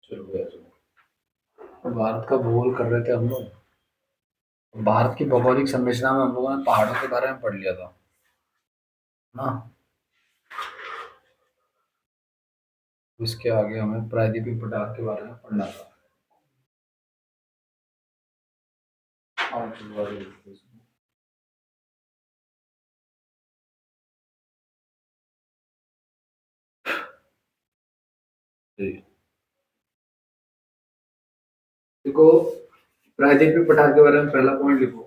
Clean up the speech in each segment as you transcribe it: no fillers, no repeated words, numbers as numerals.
चलो गया चलो। भारत का भूगोल कर रहे थे हम लोग। भारत की भौगोलिक संरचना में हम लोगों ने पहाड़ों के बारे में पढ़ लिया था ना। इसके आगे हमें प्रायद्वीपीय पठार के बारे में पढ़ना था। हाँ, चलो आगे देखते हैं इसमें। जी। देखो, प्रायद्वीपीय पठार के बारे में पहला पॉइंट लिखो।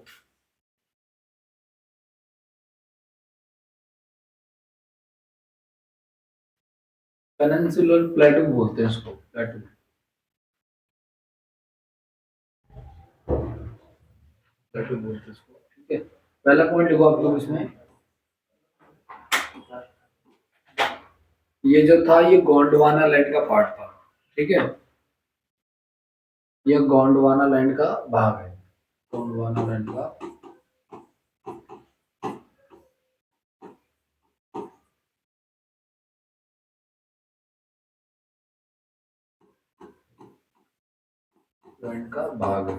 पेनिनसुलर प्लेटू बोलते हैं इसको, प्लेटू। प्लेटू बोलते हैं इसको, ठीक है। पहला पॉइंट लिखो आप लोग इसमें। ये जो था ये गोंडवाना लैंड का पार्ट था, ठीक है। यह गोंडवाना लैंड का भाग है। गोंडवाना लैंड का लैंड का भाग है।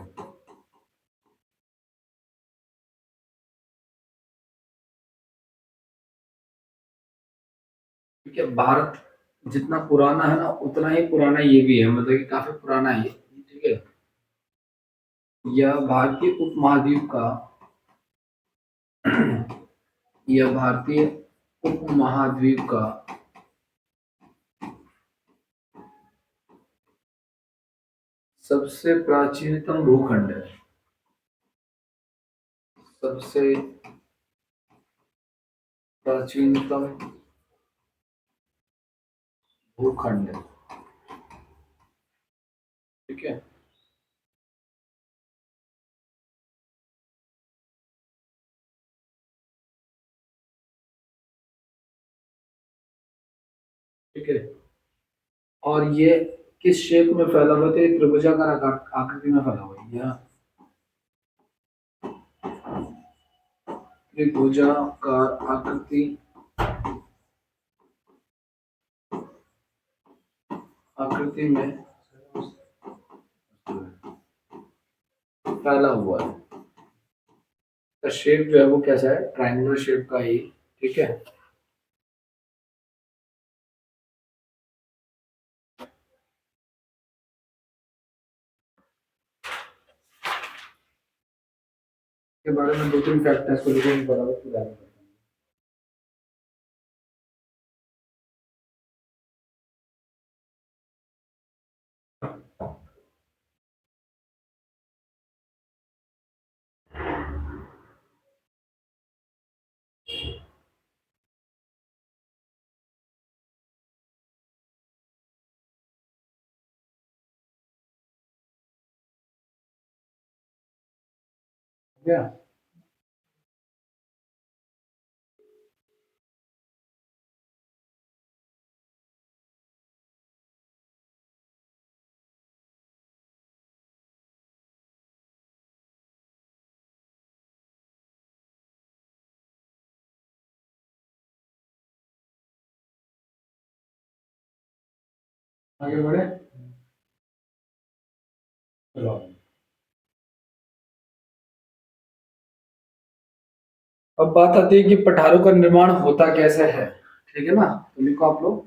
ठीक है। भारत जितना पुराना है ना उतना ही पुराना ये भी है, मतलब कि काफी पुराना है ये, ठीक है। यह भारतीय उपमहाद्वीप का यह भारतीय उपमहाद्वीप का सबसे प्राचीनतम भूखंड है। सबसे प्राचीनतम भूखंड है, ठीक है। ठीक है। और ये किस शेप में फैला हुआ है? त्रिभुजाकार आकृति में फैला हुआ है। यह त्रिभुजाकार आकृति में फैला हुआ है। तो शेप जो है वो कैसा है? ट्रायंगुलर शेप का ही, ठीक है। के बारे में दो तीन फैक्टर्स को लिखेंगे बराबर की बात करते हैं, क्या? आगे बढ़े। चलो। अब बात आती है कि पठारों का निर्माण होता कैसे है, ठीक है ना। तो लिखो आप लोग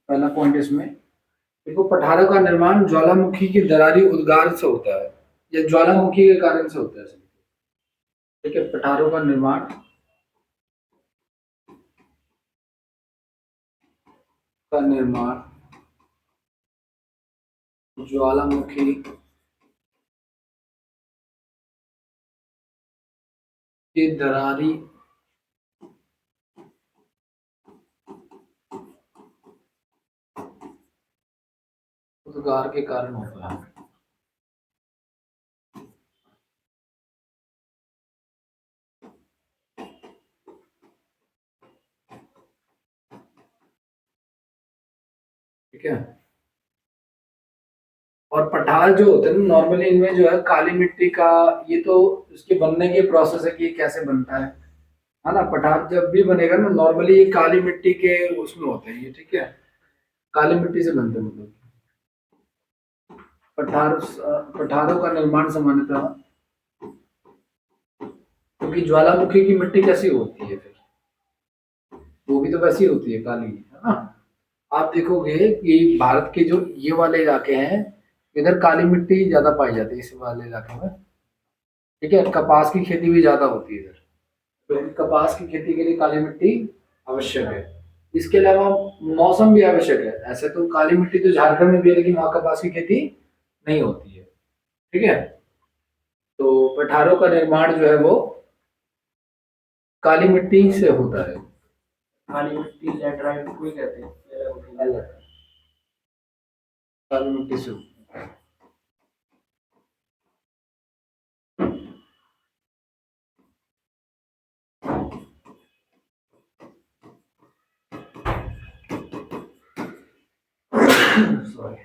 पहला पॉइंट इसमें। देखो, पठारों का निर्माण ज्वालामुखी की दरारी उद्गार से होता है, या ज्वालामुखी के कारण से होता है, ठीक है। पठारों का निर्माण ज्वालामुखी की दरारी उद्गार के कारण होता है। ठीक है। और पठार जो होते हैं ना, नॉर्मली इनमें जो है काली मिट्टी का, ये तो इसके बनने के प्रोसेस है कि ये कैसे बनता है ना। पठार जब भी बनेगा ना, नॉर्मली ये काली मिट्टी के उसमें होते हैं ये, ठीक है। काली मिट्टी से बनते हैं मतलब। पठारों का निर्माण सामान्यतः, क्योंकि ज्वालामुखी की मिट्टी कैसी होती है फिर, वो भी तो वैसी होती है, काली, है ना। आप देखोगे कि भारत के जो ये वाले इलाके हैं, इधर काली मिट्टी ज्यादा पाई जाती है इस वाले इलाके में। ठीक है, कपास की खेती भी ज्यादा होती है इधर, क्योंकि कपास की खेती के लिए काली मिट्टी आवश्यक है। इसके अलावा मौसम भी आवश्यक है। ऐसे तो काली मिट्टी तो झारखंड में भी है, लेकिन वहाँ कपास की खेती नहीं होती है। ठीक है, तो पठारों का निर्माण जो है वो काली मिट्टी से होता है। काली मिट्टी लैटराइट को ही कहते हैं, काली मिट्टी से। सॉरी।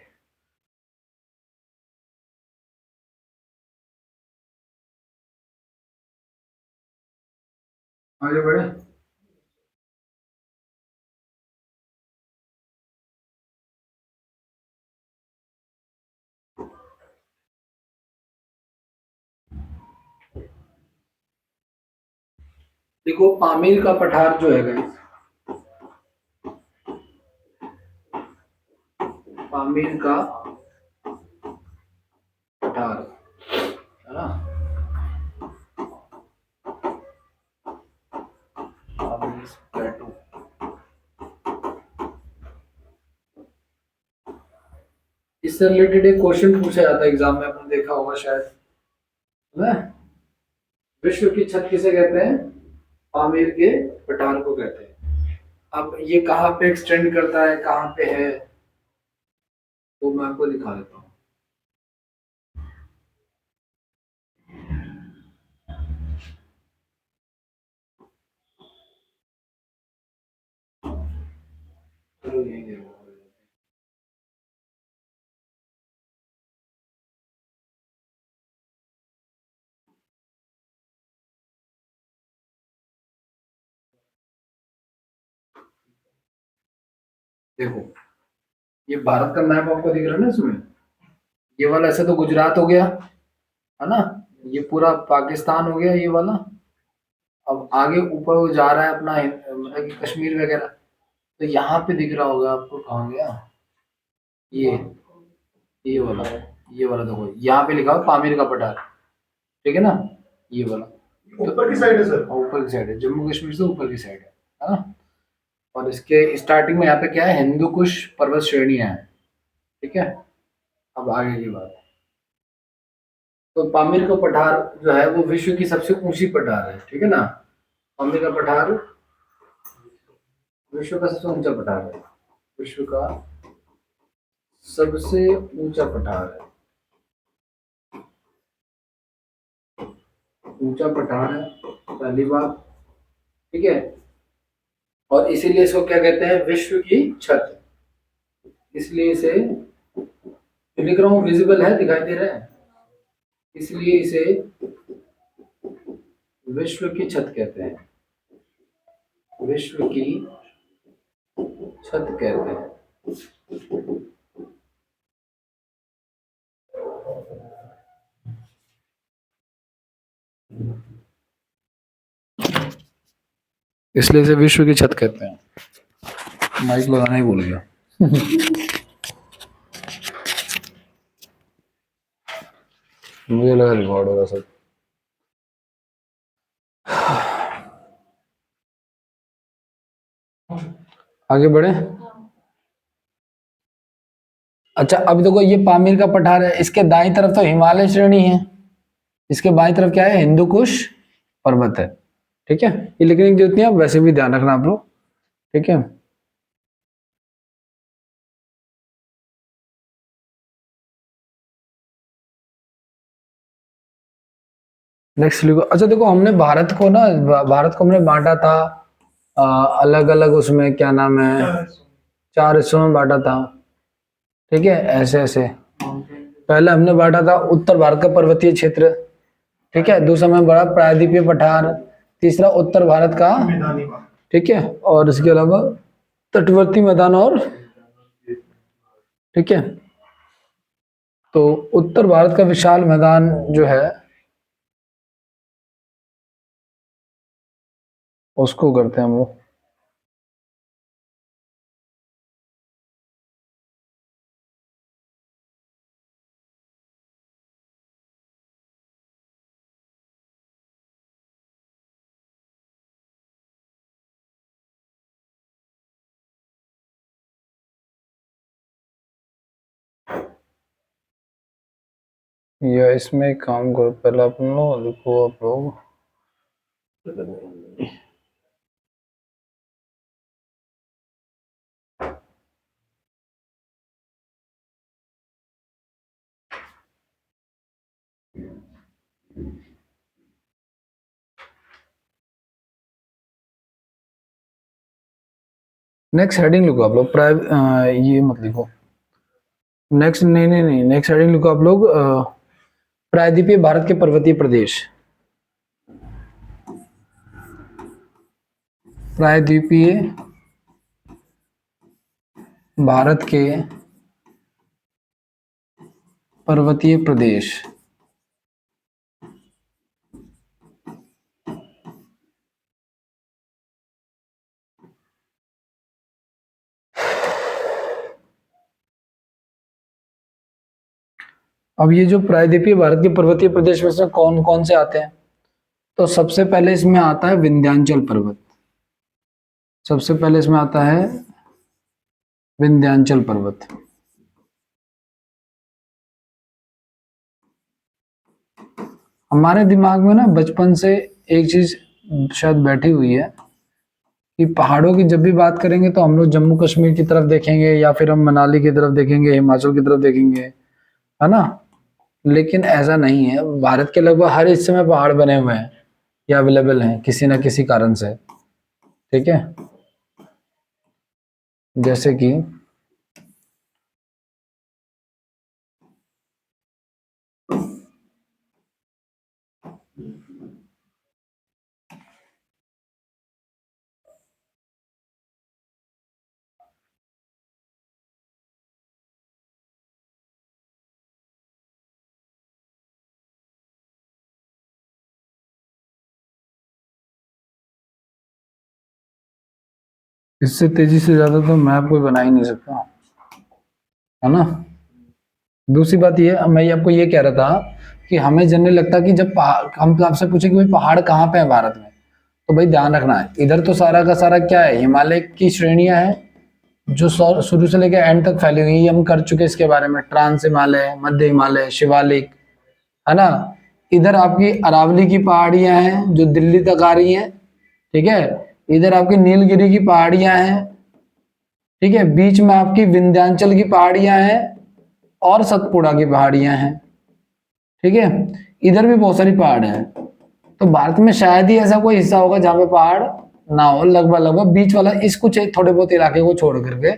आगे बढ़े। देखो पामीर का पठार जो है गाइस, पामीर का पठार, है ना, पामीर प्लेटू। इससे रिलेटेड एक क्वेश्चन पूछा जाता है एग्जाम में, आपने देखा होगा शायद, है ना? विश्व की छत किसे कहते हैं? पामीर के पठार को कहते हैं। अब ये कहाँ पे एक्सटेंड करता है, कहाँ पे है, तो मैं आपको दिखा देता हूँ। चलो यही देखो। देखो ये भारत का मैप आपको दिख रहा है ना इसमें, ये वाला ऐसे तो गुजरात हो गया, है ना, ये पूरा पाकिस्तान हो गया ये वाला। अब आगे ऊपर वो जा रहा है अपना मतलब कि कश्मीर वगैरह, तो यहाँ पे दिख रहा होगा आपको, कहाँ गया ये वाला, ये वाला देखो यहाँ पे लिखा हुआ पामीर का पठार। ठीक है ना, ये वाला ऊपर की साइड है सर, ऊपर की साइड है, जम्मू कश्मीर से ऊपर की साइड है ना। और इसके स्टार्टिंग में यहाँ पे क्या है, हिंदू कुश पर्वत श्रेणियां हैं। ठीक है, अब आगे की बात, तो पामीर का पठार जो है वो विश्व की सबसे ऊंची पठार है। ठीक है ना, पामीर का पठार विश्व का सबसे ऊंचा पठार है, विश्व का सबसे ऊंचा पठार है, ऊंचा पठार है, पहली बात। ठीक है, और इसीलिए इसको क्या कहते हैं, विश्व की छत, इसलिए इसे, लिख रहा हूँ विजिबल है, दिखाई दे रहा है, इसलिए इसे विश्व की छत कहते हैं, विश्व की छत कहते हैं। इसलिए इसे विश्व की छत कहते हैं। माइक लगाना ही भूल गया। मुझे लगा रिकॉर्ड होगा सब। आगे बढ़े। अच्छा अब देखो ये पामीर का पठार है, इसके दाईं तरफ तो हिमालय श्रेणी है, इसके बाईं तरफ क्या है, हिंदू कुश पर्वत है। ठीक है, ये लिखने की जरूरत नहीं है, वैसे भी ध्यान रखना आप लोग। ठीक है, नेक्स्ट लिखो। अच्छा देखो हमने भारत को ना, भारत को हमने बांटा था अलग अलग, उसमें क्या नाम है, 4 हिस्सों में बांटा था। ठीक है, ऐसे ऐसे पहले हमने बांटा था उत्तर भारत का पर्वतीय क्षेत्र, ठीक है, दूसरा में बड़ा प्रायद्वीपीय पठार, तीसरा उत्तर भारत का, ठीक है, और इसके अलावा तटवर्ती मैदान, और ठीक है, तो उत्तर भारत का विशाल मैदान जो है उसको करते हैं हम लोग। या इसमें एक काम करो, पहले अपन लोग लिखो आप लोग नेक्स्ट हेडिंग लिखो आप लोग ये मत लिखो। नेक्स्ट नहीं, नेक्स्ट हेडिंग लिखो आप लोग प्रायद्वीपीय भारत के पर्वतीय प्रदेश। प्रायद्वीपीय भारत के पर्वतीय प्रदेश। अब ये जो प्रायद्वीपीय भारत के पर्वतीय प्रदेश में से कौन कौन से आते हैं, तो सबसे पहले इसमें आता है विंध्याचल पर्वत। सबसे पहले इसमें आता है विंध्याचल पर्वत। हमारे दिमाग में ना बचपन से एक चीज शायद बैठी हुई है कि पहाड़ों की जब भी बात करेंगे तो हम लोग जम्मू कश्मीर की तरफ देखेंगे, या फिर हम मनाली की तरफ देखेंगे, हिमाचल की तरफ देखेंगे, है ना। लेकिन ऐसा नहीं है, भारत के लगभग हर हिस्से में पहाड़ बने हुए हैं या अवेलेबल हैं किसी ना किसी कारण से। ठीक है, जैसे कि इससे तेजी से ज्यादा तो मैप कोई बना ही नहीं सकता, है ना। दूसरी बात ये, मैं ये आपको ये कह रहा था कि हमें जनरली लगता है कि जब हम आपसे पूछे कि भाई पहाड़ कहाँ पे है भारत में, तो भाई ध्यान रखना है इधर तो सारा का सारा क्या है, हिमालय की श्रेणियां हैं जो शुरू से लेकर एंड तक फैली हुई है। हम कर चुके इसके बारे में, ट्रांस हिमालय, मध्य हिमालय, शिवालिक, है ना। इधर आपकी अरावली की पहाड़ियां हैं जो दिल्ली तक आ रही हैं। ठीक है, इधर आपकी नीलगिरी की पहाड़ियां हैं। ठीक है, बीच में आपकी विंध्याचल की पहाड़ियां हैं और सतपुड़ा की पहाड़ियां हैं। ठीक है, इधर भी बहुत सारी पहाड़ हैं। तो भारत में शायद ही ऐसा कोई हिस्सा होगा जहां पे पहाड़ ना हो। लगभग लगभग बीच वाला इस कुछ थोड़े बहुत इलाके को छोड़ करके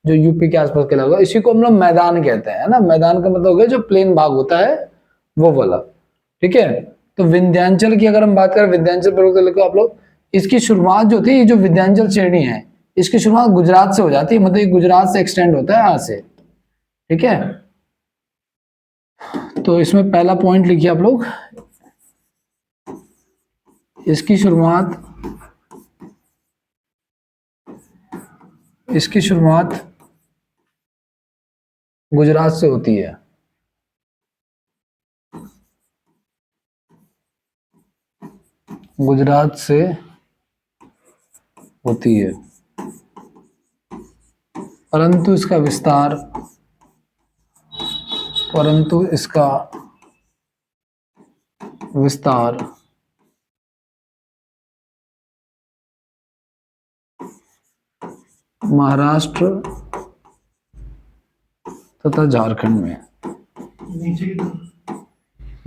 जो यूपी के आसपास के इलाका, इसी को हम लोग मैदान कहते हैं, ना। मैदान का मतलब हो गया जो प्लेन भाग होता है वो वाला। ठीक है, तो विंध्याचल की अगर हम बात करें, विंध्याचल पर्वत आप लोग, इसकी शुरुआत जो थी, ये जो विंध्याचल श्रेणी है इसकी शुरुआत गुजरात से हो जाती है, मतलब ये गुजरात से एक्सटेंड होता है यहाँ से। ठीक है, तो इसमें पहला पॉइंट लिखिए आप लोग, इसकी शुरुआत गुजरात से होती है। गुजरात से होती है, परंतु इसका विस्तार महाराष्ट्र तथा झारखंड में। नीचे की तरफ।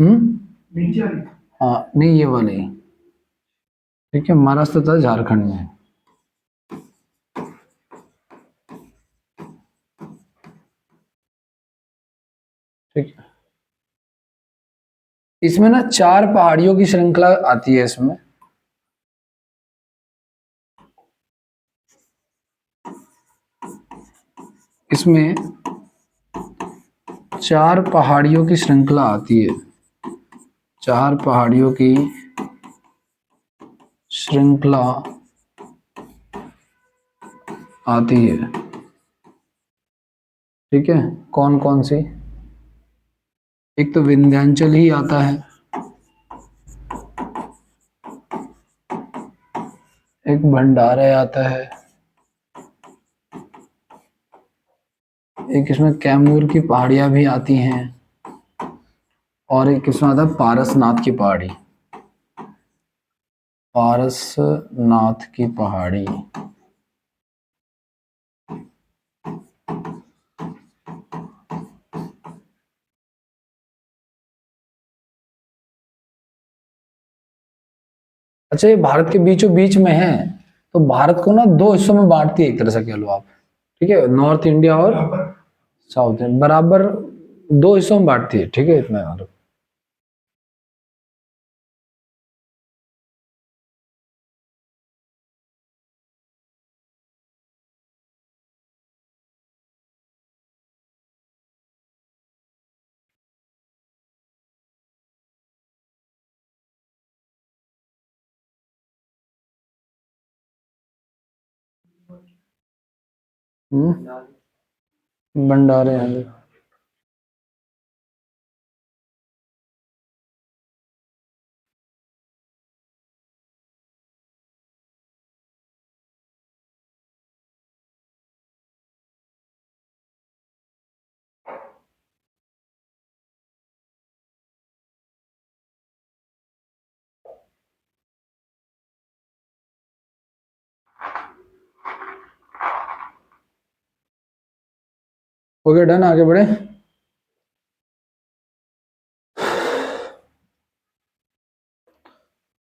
नीचे वाली। हाँ, नहीं ये वाली। ठीक है, महाराष्ट्र तथा झारखंड में। ठीक है, इसमें ना 4 पहाड़ियों की श्रृंखला आती है इसमें। इसमें चार पहाड़ियों की श्रृंखला आती है, चार पहाड़ियों की श्रृंखला आती है, ठीक है। कौन कौन सी? एक तो विंध्याचल ही आता है, एक भंडारे आता है, एक इसमें कैमूर की पहाड़ियां भी आती हैं, और एक इसमें आता है पारसनाथ की पहाड़ी, पारसनाथ की पहाड़ी। अच्छा, ये भारत के बीचों बीच में है, तो भारत को ना दो हिस्सों में बांटती है एक तरह से कह लो आप, ठीक है। नॉर्थ इंडिया और साउथ इंडिया बराबर दो हिस्सों में बांटती है, ठीक है, इतना मालूम। भंडारे हैं। ओके डन, आगे बढ़े।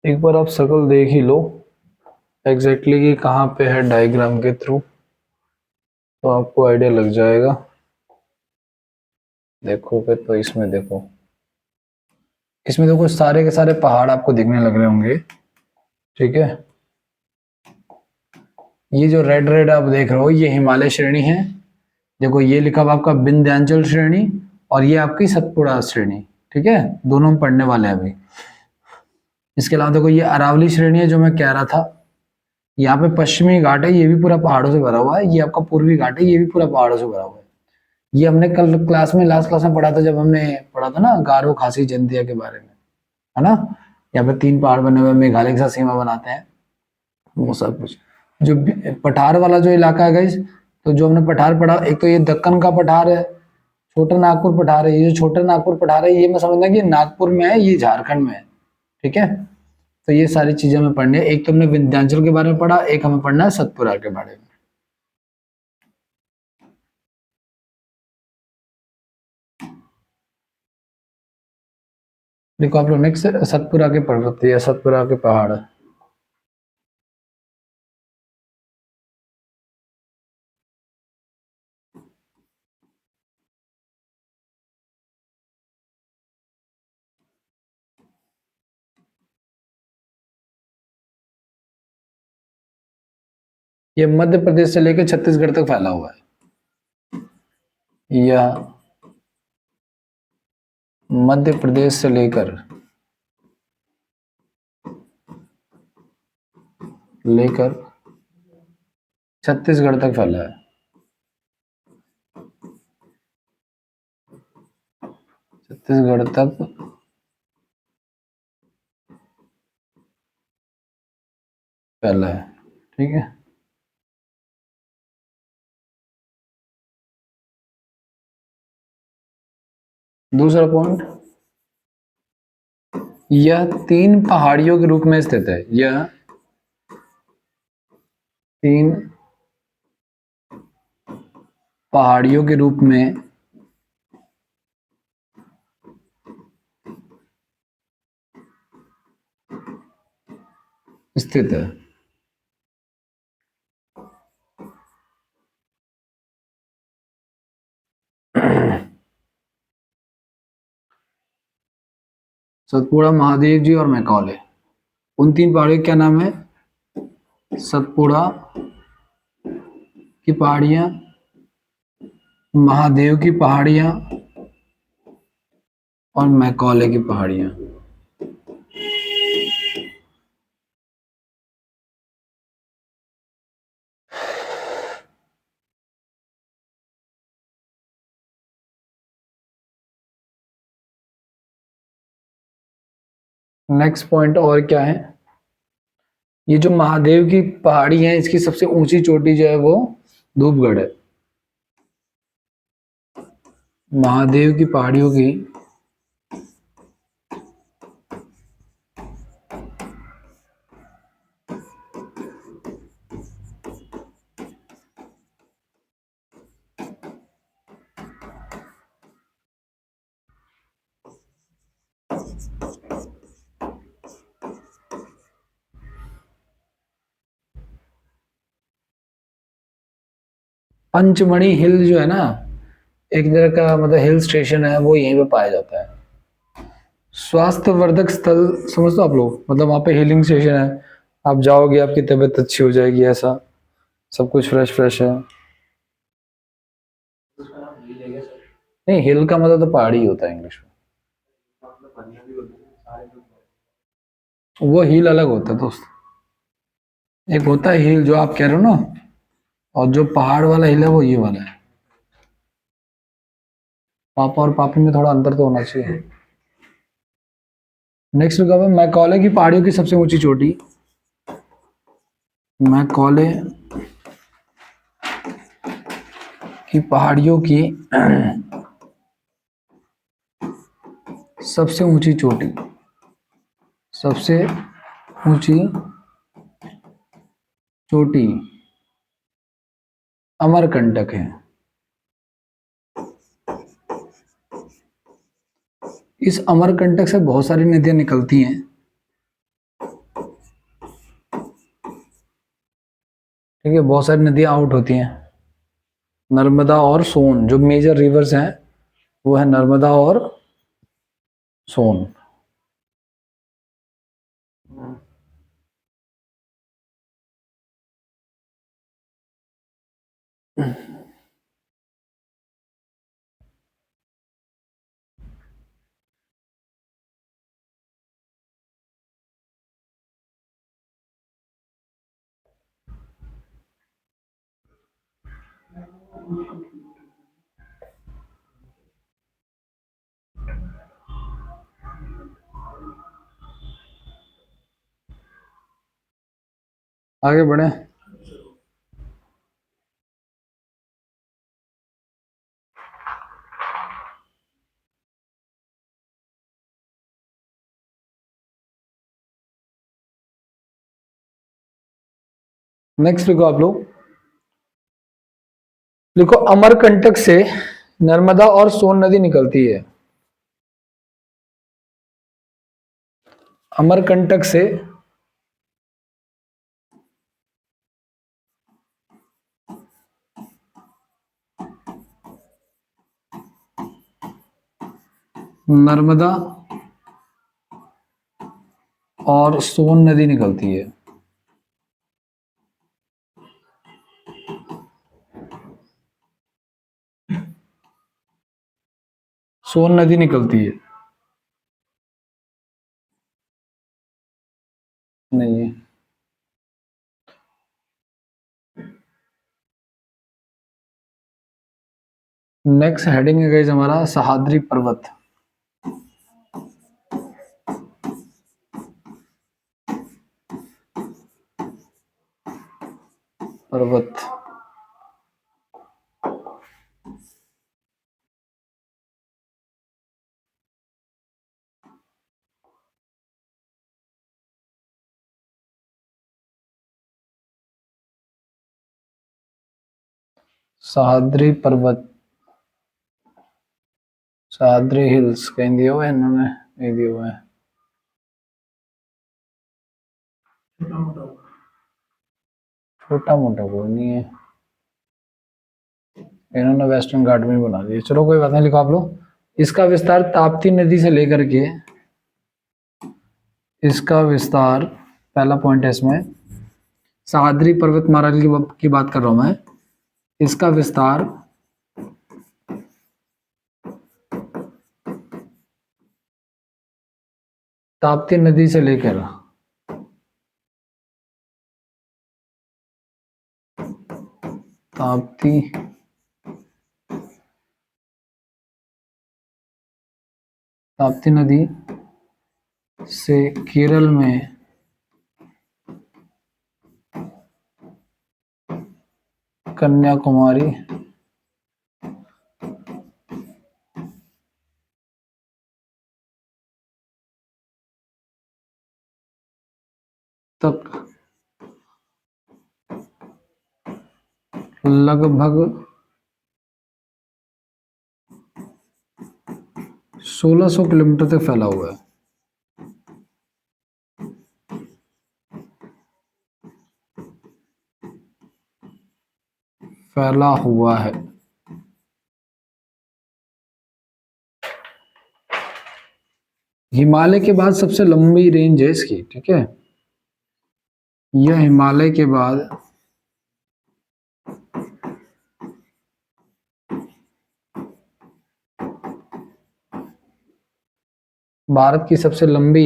एक बार आप शक्ल देख ही लो एग्जैक्टली कि कहाँ पे है डायग्राम के थ्रू, तो आपको आइडिया लग जाएगा। देखोगे तो इसमें देखो, इसमें देखो सारे के सारे पहाड़ आपको दिखने लग रहे होंगे, ठीक है। ये जो रेड रेड आप देख रहे हो ये हिमालय श्रेणी है, देखो ये लिखा हुआ आपका विंध्याचल श्रेणी, और ये आपकी सतपुड़ा श्रेणी, ठीक है, दोनों हम पढ़ने वाले हैं अभी। इसके अलावा देखो ये अरावली श्रेणी है जो मैं कह रहा था, यहाँ पे पश्चिमी घाट है, ये भी पूरा पहाड़ों से भरा हुआ है, ये आपका पूर्वी घाट है, ये भी पूरा पहाड़ों से भरा हुआ है। ये हमने कल क्लास में, लास्ट क्लास में पढ़ा था, जब हमने पढ़ा था ना गारो खासी जयंतिया के बारे में, है ना। यहाँ पे तीन पहाड़ बने हुए मेघालय के साथ सीमा बनाते हैं, वो सब कुछ। जो पठार वाला जो इलाका है गाइस, तो जो हमने पठार पढ़ा, एक तो ये दक्कन का पठार है, छोटा नागपुर पठार है। ये जो छोटा नागपुर पठार है ये मैं समझना कि नागपुर में है, ये झारखंड में है, ठीक है। तो ये सारी चीजें हमें पढ़नी है। एक तो हमने विंध्याचल के बारे में पढ़ा, एक हमें पढ़ना है सतपुड़ा के बारे में। देखो आप लोग नेक्स्ट सतपुड़ा के पर्वत या सतपुड़ा के पहाड़, ये मध्य प्रदेश से लेकर छत्तीसगढ़ तक फैला हुआ है। यह मध्य प्रदेश से लेकर छत्तीसगढ़ तक फैला है। छत्तीसगढ़ तक फैला है, ठीक है। दूसरा पॉइंट, यह तीन पहाड़ियों के रूप में स्थित है। यह तीन पहाड़ियों के रूप में स्थित है। सतपुड़ा, महादेव जी और मैकॉले, उन तीन पहाड़ियों क्या नाम है? सतपुड़ा की पहाड़ियां, महादेव की पहाड़ियां और मैकॉले की पहाड़ियां। नेक्स्ट पॉइंट और क्या है, ये जो महादेव की पहाड़ी है इसकी सबसे ऊंची चोटी जो है वो धूपगढ़ है। महादेव की पहाड़ियों की पंचमढ़ी हिल जो है ना, एक तरह का मतलब हिल स्टेशन है, वो यहीं पे पाया जाता है। स्वास्थ्यवर्धक स्थल समझ दो आप लोग, मतलब वहाँ पे हीलिंग स्टेशन है, आप जाओगे आपकी तबीयत अच्छी हो जाएगी, ऐसा सब कुछ फ्रेश फ्रेश है। उसका नाम हिल है क्या सर? नहीं, हिल का मतलब तो पहाड़ी होता है इंग्लिश मतलब पंजाबी होते हैं सारे लोग। में, वो हिल अलग होता है दोस्त। एक होता है हिल जो आप कह रहे हो ना, और जो पहाड़ वाला हिल है वो ये वाला है। पापा और पापी में थोड़ा अंतर तो होना चाहिए। नेक्स्ट लिखा हुआ है मैकॉले की पहाड़ियों की सबसे ऊंची चोटी। मैकॉले की पहाड़ियों की सबसे ऊंची चोटी, सबसे ऊंची चोटी अमरकंटक है। इस अमरकंटक से बहुत सारी नदियां निकलती हैं, ठीक है, बहुत सारी नदियां आउट होती हैं। नर्मदा और सोन जो मेजर रिवर्स हैं वो है नर्मदा और सोन। आगे बढ़े। नेक्स्ट लिखो आप लोग, लिखो अमरकंटक से नर्मदा और सोन नदी निकलती है। अमरकंटक से नर्मदा और सोन नदी निकलती है। सोन नदी निकलती है, नहीं है। नेक्स्ट हेडिंग है गाइस हमारा सह्याद्री पर्वत। पर्वत सह्याद्री पर्वत, सह्याद्री हिल्स कहीं दिया हुआ है इन्होंने, नहीं दिया हुआ है। छोटा मोटा होगा। छोटा मोटा कोई नहीं है, इन्होंने वेस्टर्न घाट में ही बना दिया। चलो कोई बात नहीं, लिखो आप लोग। इसका विस्तार ताप्ती नदी से लेकर के, इसका विस्तार, पहला पॉइंट है इसमें, सह्याद्री पर्वतमाला की बात कर रहा हूं मैं। इसका विस्तार ताप्ती नदी से लेकर ताप्ती ताप्ती नदी से केरल में कन्याकुमारी तक लगभग 1600 किलोमीटर तक फैला हुआ है। फैला हुआ है। हिमालय के बाद सबसे लंबी रेंज है इसकी, ठीक है। यह हिमालय के बाद भारत की सबसे लंबी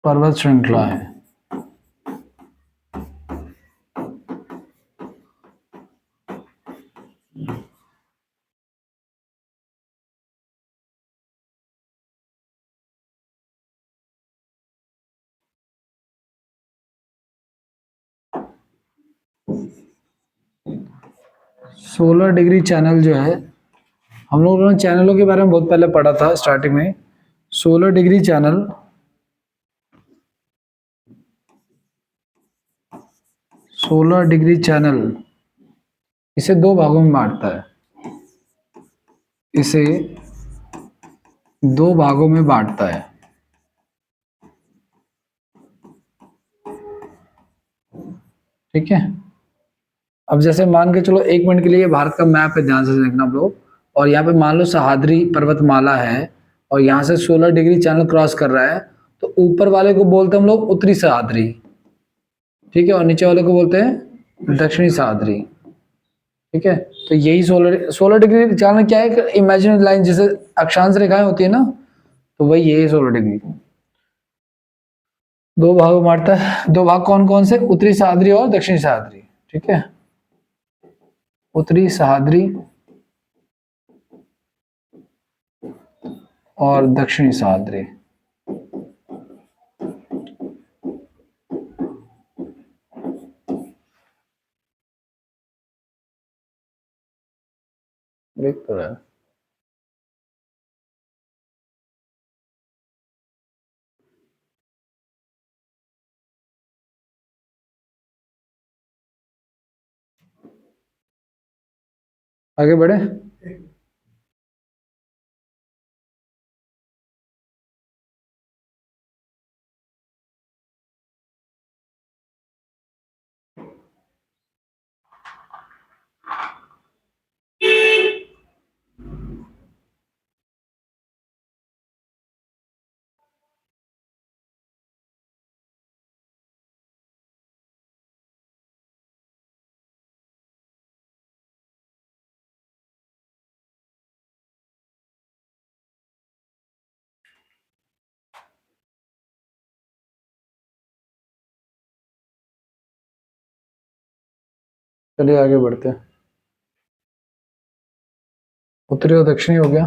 पर्वत श्रृंखला है। सोलर डिग्री चैनल जो है, हम लोगों ने चैनलों के बारे में बहुत पहले पढ़ा था स्टार्टिंग में। सोलर डिग्री चैनल इसे दो भागों में बांटता है। इसे दो भागों में बांटता है, ठीक है। अब जैसे मान के चलो 1 मिनट के लिए भारत का मैप है, ध्यान से देखना आप लोग। और यहाँ पे मान लो सह्याद्री पर्वतमाला है और यहाँ से 16 डिग्री चैनल क्रॉस कर रहा है, तो ऊपर वाले को बोलते हैं हम लोग उत्तरी सह्याद्री, ठीक है, और नीचे वाले को बोलते हैं दक्षिणी सह्याद्री, ठीक है। तो यही 16 डिग्री चैनल क्या है, इमेजिनरी लाइन, जैसे अक्षांश रेखाएं होती है ना, तो वही यही 16 डिग्री। दो भाग बांटता है। दो भाग कौन कौन से, उत्तरी सह्याद्री और दक्षिणी सह्याद्री, ठीक है। उत्तरी सह्याद्री और दक्षिणी सह्याद्री। देख तो रहा है। आगे बढ़े। चलिए आगे बढ़ते हैं। उत्तरी और दक्षिणी हो गया।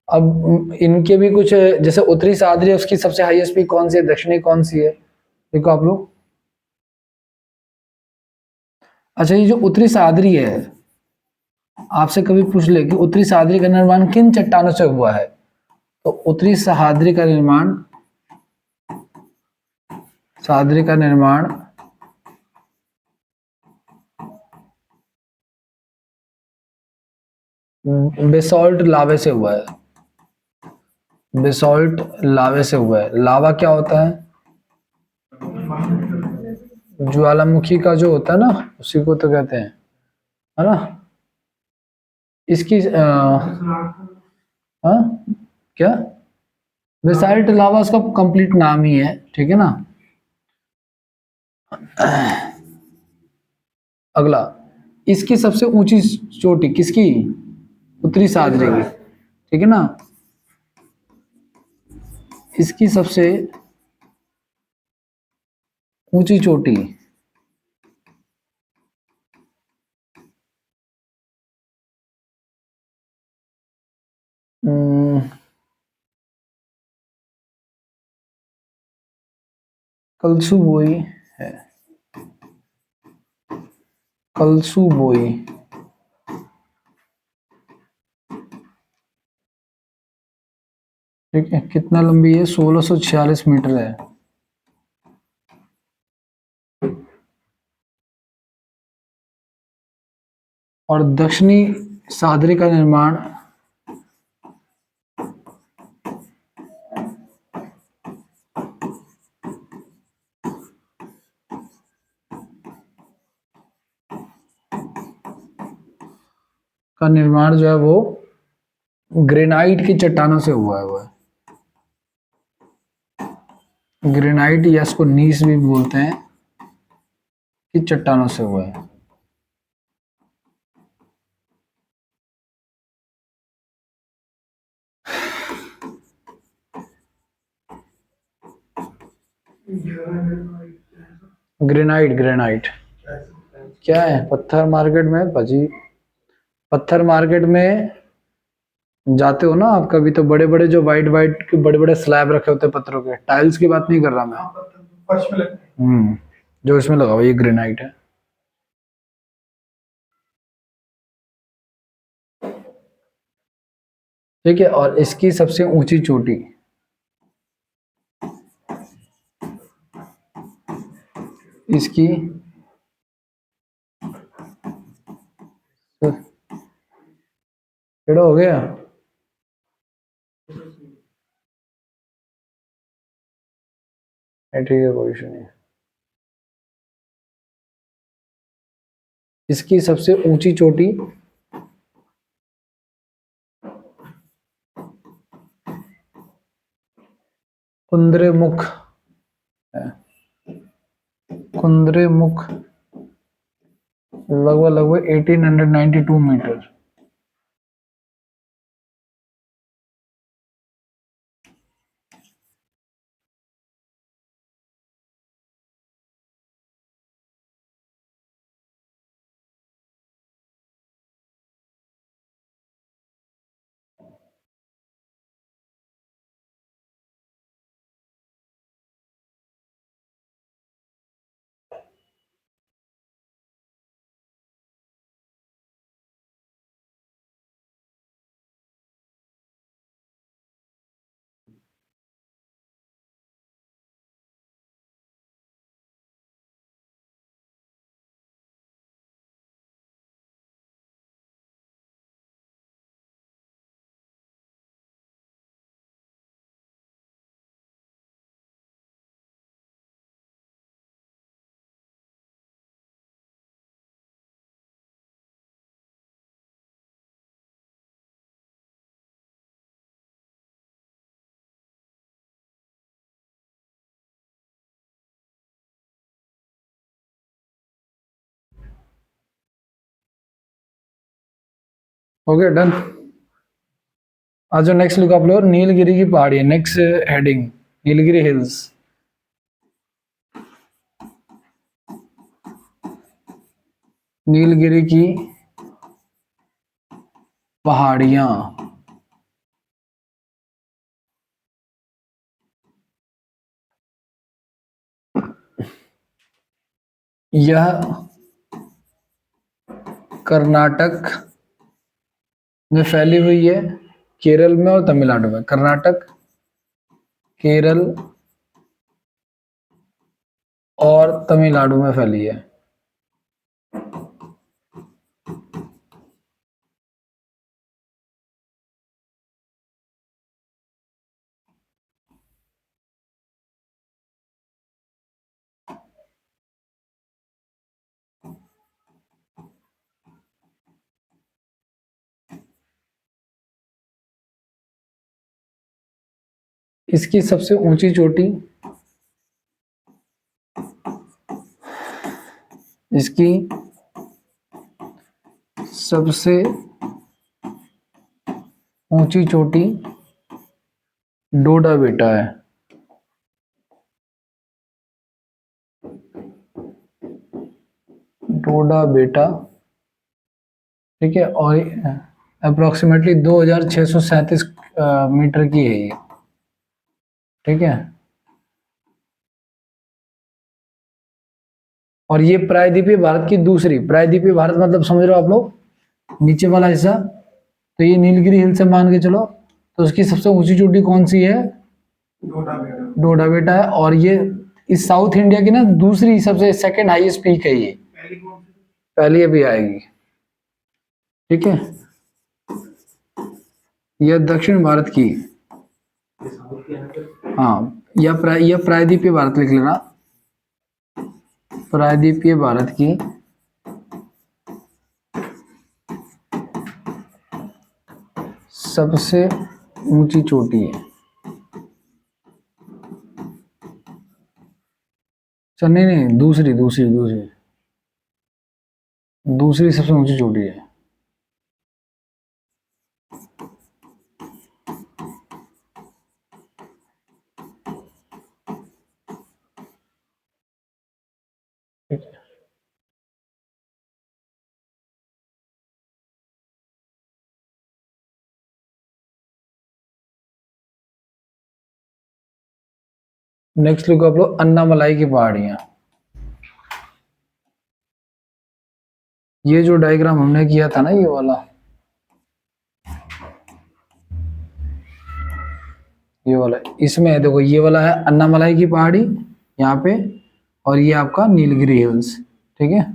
अब इनके भी कुछ, जैसे उत्तरी सह्याद्री है, उसकी सबसे हाईएस्ट पीक कौन सी है, दक्षिणी कौन सी है, देखो आप लोग। अच्छा, ये जो उत्तरी सह्याद्री है, आपसे कभी पूछ ले कि उत्तरी सह्याद्री का निर्माण किन चट्टानों से हुआ है, तो उत्तरी सह्याद्री का निर्माण बेसॉल्ट लावे से हुआ है। बेसॉल्ट लावे से हुआ है। लावा क्या होता है, ज्वालामुखी का जो होता है ना, उसी को तो कहते हैं, है ना। इसकी हाँ क्या, बेसाल्ट लावा उसका कंप्लीट नाम ही है, ठीक है ना। अगला, इसकी सबसे ऊंची चोटी किसकी? उत्तरी सह्याद्री की, ठीक है ना। इसकी सबसे ऊंची चोटी कलसुबोई है, कलसुबोई। ठीक है, कितना लंबी है? 1646 मीटर है। और दक्षिणी सह्याद्री का निर्माण जो है वो ग्रेनाइट की चट्टानों से हुआ है। वो ग्रेनाइट या इसको नीस भी बोलते हैं, कि चट्टानों से हुआ है। ग्रेनाइट, ग्रेनाइट क्या है? पत्थर मार्केट में भाजी, पत्थर मार्केट में जाते हो ना आप कभी, तो बड़े बड़े जो वाइट वाइट के बड़े बड़े स्लैब रखे होते हैं पत्थरों के, टाइल्स की बात नहीं कर रहा मैं। जो इसमें लगा हुआ ये ग्रेनाइट है। ठीक है, और इसकी सबसे ऊंची चोटी इसकी टेढ़ा हो गया। ठीक है, कोई इशू नहीं। इसकी सबसे ऊंची चोटी कुंद्रेमुख है। कुंद्रेमुख लगभग 1892 मीटर। हो गया, डन। आज जो नेक्स्ट लिखो आप लोग, नीलगिरी की पहाड़ी है। Next heading, Nilgiri hills. Nilgiri की पहाड़ियां। यह कर्नाटक में फैली हुई है, केरल में और तमिलनाडु में। कर्नाटक, केरल और तमिलनाडु में फैली है। इसकी सबसे ऊंची चोटी इसकी सबसे ऊंची चोटी डोडा बेटा है। डोडा बेटा, ठीक है। और अप्रोक्सीमेटली 2637 मीटर की है ये, ठीक है। और ये प्रायद्वीपीय भारत की दूसरी, प्रायद्वीपीय भारत मतलब समझ रहे हो आप लोग, नीचे वाला हिस्सा, तो ये नीलगिरी हिल से मान के चलो, तो उसकी सबसे ऊंची चोटी कौन सी है? डोडा बेटा है। और ये इस साउथ इंडिया की ना दूसरी सबसे सेकंड हाईएस्ट पीक है ये, पहली अभी आएगी, ठीक है। यह दक्षिण भारत की, हाँ, यह प्रायद्वीपीय भारत लिख लेना, प्रायद्वीपीय भारत की सबसे ऊंची चोटी है। चल नहीं नहीं, दूसरी दूसरी दूसरी दूसरी सबसे ऊंची चोटी है। ठीक है। नेक्स्ट लुक आप लोग अन्नामलाई की पहाड़ियां। ये जो डायग्राम हमने किया था ना, ये वाला, ये वाला, इसमें है देखो, ये वाला है अन्नामलाई की पहाड़ी यहाँ पे, और ये आपका नीलगिरी हिल्स, ठीक है।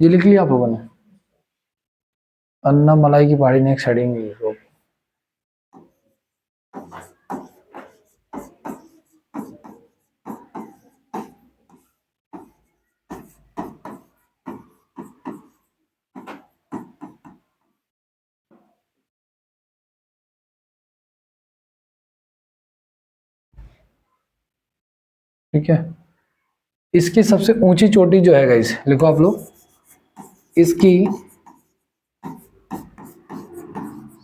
ये लिख लिया आप लोगों ने, अन्नामलाई की पहाड़ी नेक्स्ट हेडिंग है इसको। ठीक है। इसकी सबसे ऊंची चोटी जो है गाइस, लिखो आप लोग, इसकी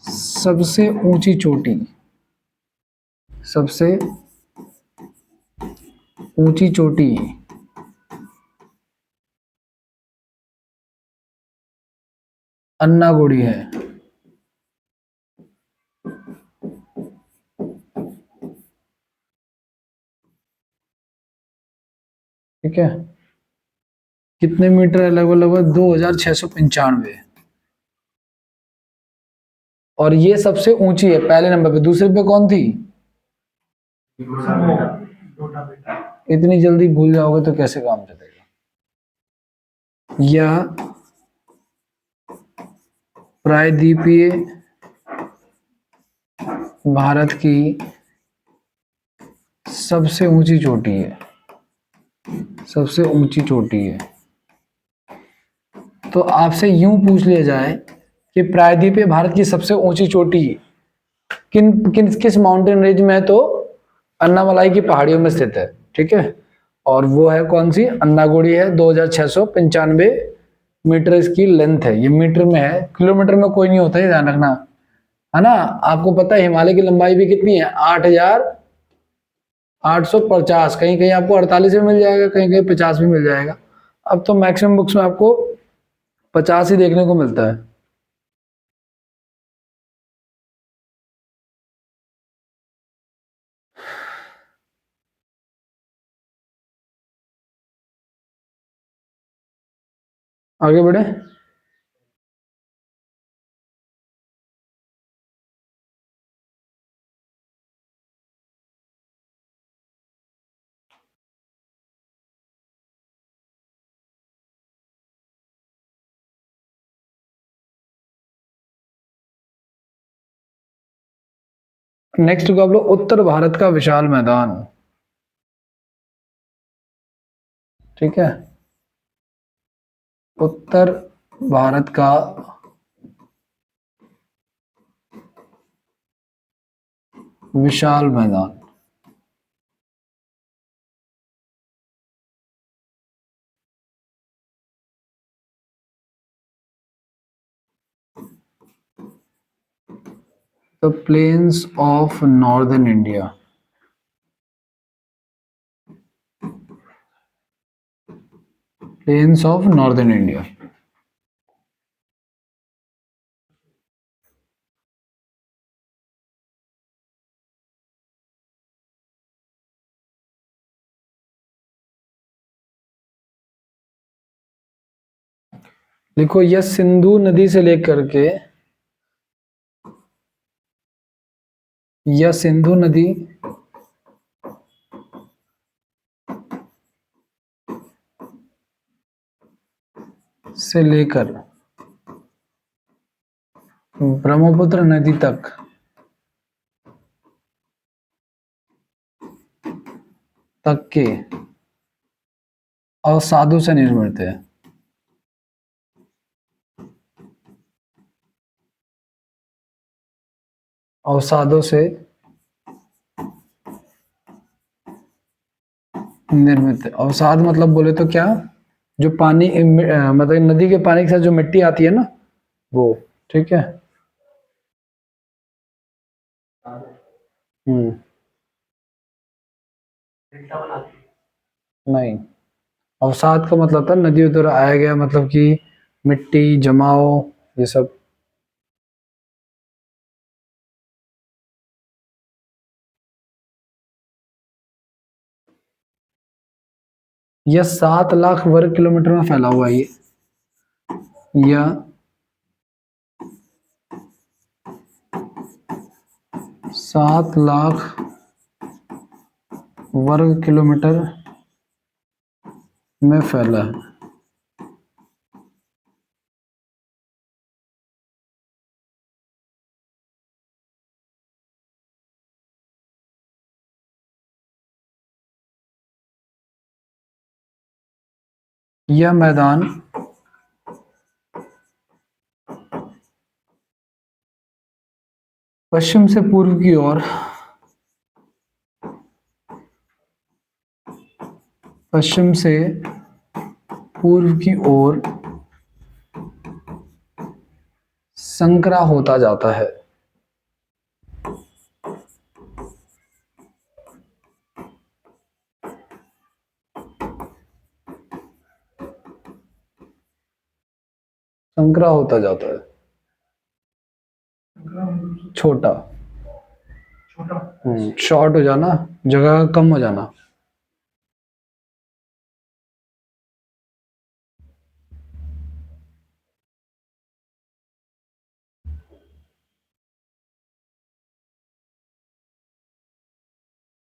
सबसे ऊंची चोटी, सबसे ऊंची चोटी अन्नागुड़ी है, ठीक है। कितने मीटर है? लगभग लगभग 2695। और ये सबसे ऊंची है पहले नंबर पे। दूसरे पे कौन थी? इतनी जल्दी भूल जाओगे तो कैसे काम चलेगा। यह प्रायद्वीपीय भारत की सबसे ऊंची चोटी है, सबसे ऊंची चोटी है। तो आपसे यूं पूछ लिया जाए कि प्रायद्वीपीय भारत की सबसे ऊंची चोटी किन किन किस माउंटेन रेंज में है, तो अन्नामलाई की पहाड़ियों में स्थित है, ठीक है। और वो है कौन सी? अन्नागुड़ी है। 2695 मीटर इसकी लेंथ है। ये मीटर में है, किलोमीटर में कोई नहीं होता है, ध्यान रखना, है ना। आपको पता है हिमालय की लंबाई भी कितनी है? 8850। कहीं कहीं आपको 48 में मिल जाएगा, कहीं कहीं 50 भी मिल जाएगा। अब तो मैक्सिमम बुक्स में आपको 50 ही देखने को मिलता है। आगे बढ़े। नेक्स्ट को आप लोग उत्तर भारत का विशाल मैदान, ठीक है। उत्तर भारत का विशाल मैदान। The plains of northern India. Plains of northern India. देखो यह सिंधु नदी से लेकर के, यह सिंधु नदी से लेकर ब्रह्मपुत्र नदी तक के अवसादों से निर्मित है। अवसादों से निर्मित है। अवसाद मतलब बोले तो क्या, जो पानी मतलब नदी के पानी के साथ जो मिट्टी आती है ना, वो। ठीक है। डेल्टा बनाती है। नहीं, अवसाद का मतलब था नदियों द्वारा आया गया, मतलब कि मिट्टी जमाव, ये सब। यह 7 लाख वर्ग किलोमीटर में फैला हुआ है। यह 7 लाख वर्ग किलोमीटर में फैला है। यह मैदान पश्चिम से पूर्व की ओर, पश्चिम से पूर्व की ओर संकरा होता जाता है। संकरा होता जाता है, छोटा। छोटा। शॉर्ट हो जाना, जगह कम हो जाना।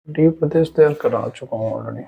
डी प्रदेश तैयार करा चुका हूँ ऑलरेडी।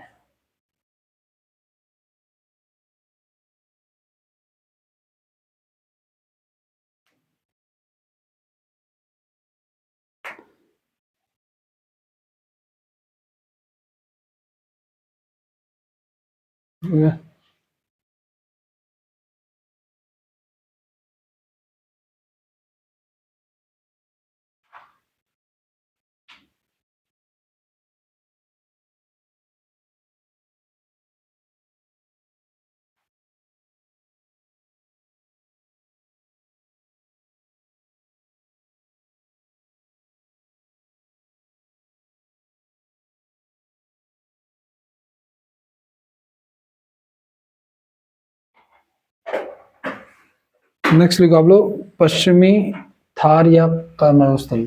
नेक्स्ट लिखो आप लोग, पश्चिमी थार या मरुस्थल।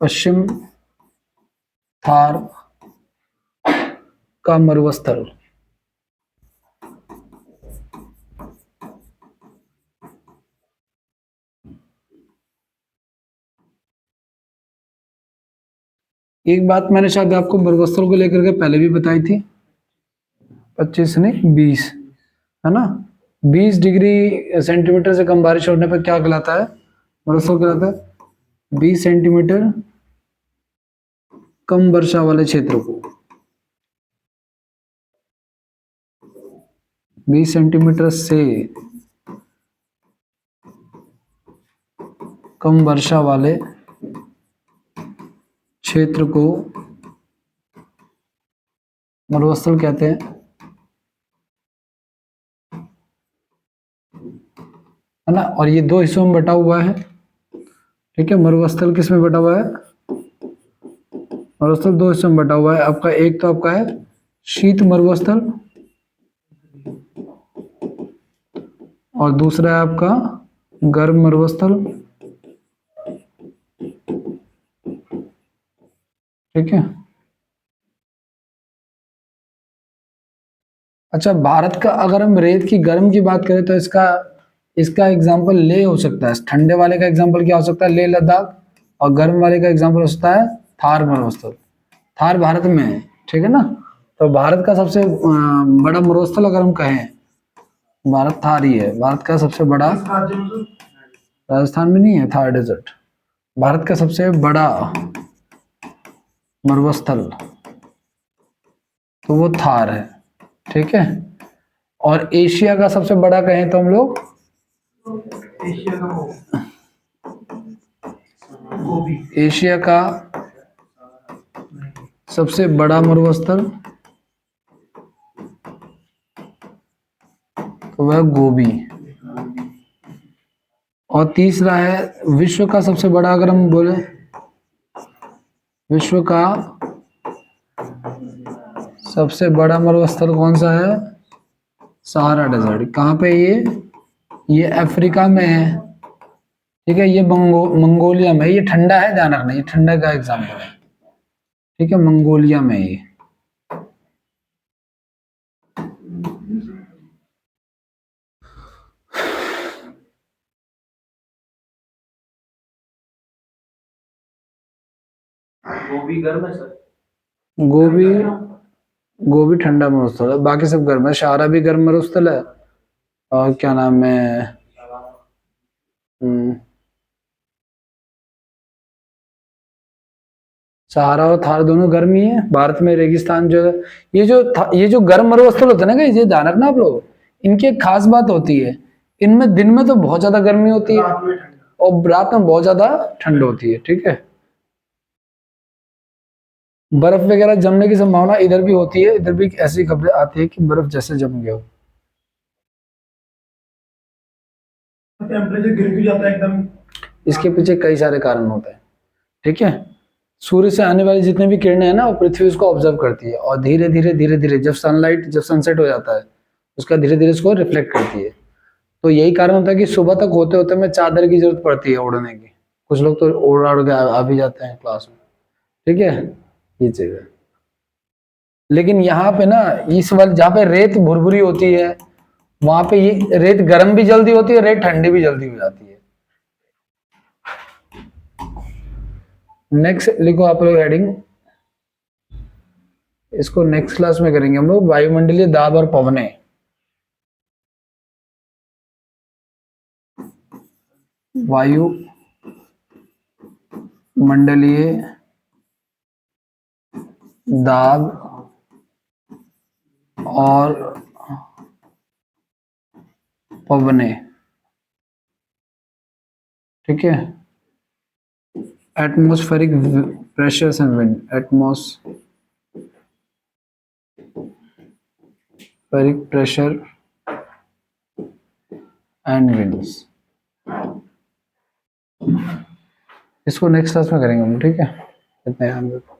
पश्चिम थार का मरुस्थल। एक बात मैंने शायद आपको मरुस्थल को लेकर के पहले भी बताई थी, 25 नहीं 20, है ना। 20 डिग्री सेंटीमीटर से कम बारिश होने पर क्या कहलाता है, मरुस्थल कहलाता है। 20 सेंटीमीटर कम वर्षा वाले क्षेत्र को, 20 सेंटीमीटर से कम वर्षा वाले क्षेत्र को मरुस्थल कहते हैं, है ना। और ये दो हिस्सों में बटा हुआ है, ठीक है। मरुस्थल किस में बटा हुआ है? मरुस्थल दो हिस्सों में बटा हुआ है आपका। एक तो आपका है शीत मरुस्थल और दूसरा है आपका गर्म मरुस्थल, ठीक है। अच्छा, भारत का अगर हम रेत की गर्म की बात करें तो इसका इसका एग्जांपल ले हो सकता है। ठंडे वाले का एग्जांपल क्या हो सकता है? लेह लद्दाख। और गर्म वाले का एग्जांपल हो सकता है थार मरुस्थल। थार भारत में है, ठीक है ना। तो भारत का सबसे बड़ा मरुस्थल अगर हम कहें, भारत थार ही है। भारत का सबसे बड़ा, राजस्थान में नहीं है थार डेजर्ट। भारत का सबसे बड़ा मरुस्थल तो वो थार है, ठीक है। और एशिया का सबसे बड़ा कहें तो हम लोग एशिया का सबसे बड़ा मरुस्थल तो वह गोबी। और तीसरा है विश्व का सबसे बड़ा, अगर हम बोले विश्व का सबसे बड़ा मरुस्थल कौन सा है? Sahara desert. कहाँ पे ये अफ्रीका में है, ठीक है। ये मंगोलिया में। ये ठंडा है, ध्यान रखना, ये ठंडा का एग्जाम्पल है, ठीक है। मंगोलिया में ये। गोभी गर्म है सर? गोभी गोभी ठंडा मरुस्थल है, बाकी सब गर्म है। सहारा भी गर्म मरुस्थल है। और क्या नाम है, सहारा और थार दोनों गर्म ही है। भारत में रेगिस्तान जो है, ये जो गर्म मरुस्थल होते हैं ना, ये ध्यान रखना आप लोग, इनकी एक खास बात होती है, इनमें दिन में तो बहुत ज्यादा गर्मी होती है और रात में बहुत ज्यादा ठंड होती है, ठीक है। बर्फ वगैरह जमने की संभावना इधर भी होती है, इधर भी ऐसी खबरें आती है कि बर्फ जैसे जम गया हो। टेम्परेचर गिर भी जाता है एकदम। इसके पीछे कई सारे कारण होते हैं, ठीक है। सूर्य से आने वाली जितनी भी किरणें हैं ना, वो पृथ्वी उसको ऑब्जर्व करती है और धीरे धीरे जब सनसेट हो जाता है, उसका धीरे धीरे उसको रिफ्लेक्ट करती है। तो यही कारण होता है कि सुबह तक होते होते में चादर की जरूरत पड़ती है ओढ़ने की। कुछ लोग तो ओढ़ के आ भी जाते हैं क्लास में, ठीक है। ये चीज है। लेकिन यहाँ पे ना, इस वाले जहाँ पे रेत भुरभुरी होती है, वहां पे ये रेत गर्म भी जल्दी होती है, रेत ठंडी भी जल्दी हो जाती है। नेक्स्ट लिखो आप लोग हेडिंग, इसको नेक्स्ट क्लास में करेंगे हम लोग, वायुमंडलीय दाब और पवने। वायु मंडलीय दाब और पवने, ठीक है। Atmospheric pressures and wind, atmospheric pressure and winds. इसको नेक्स्ट क्लास में करेंगे हम, ठीक है। इतना ध्यान रखो।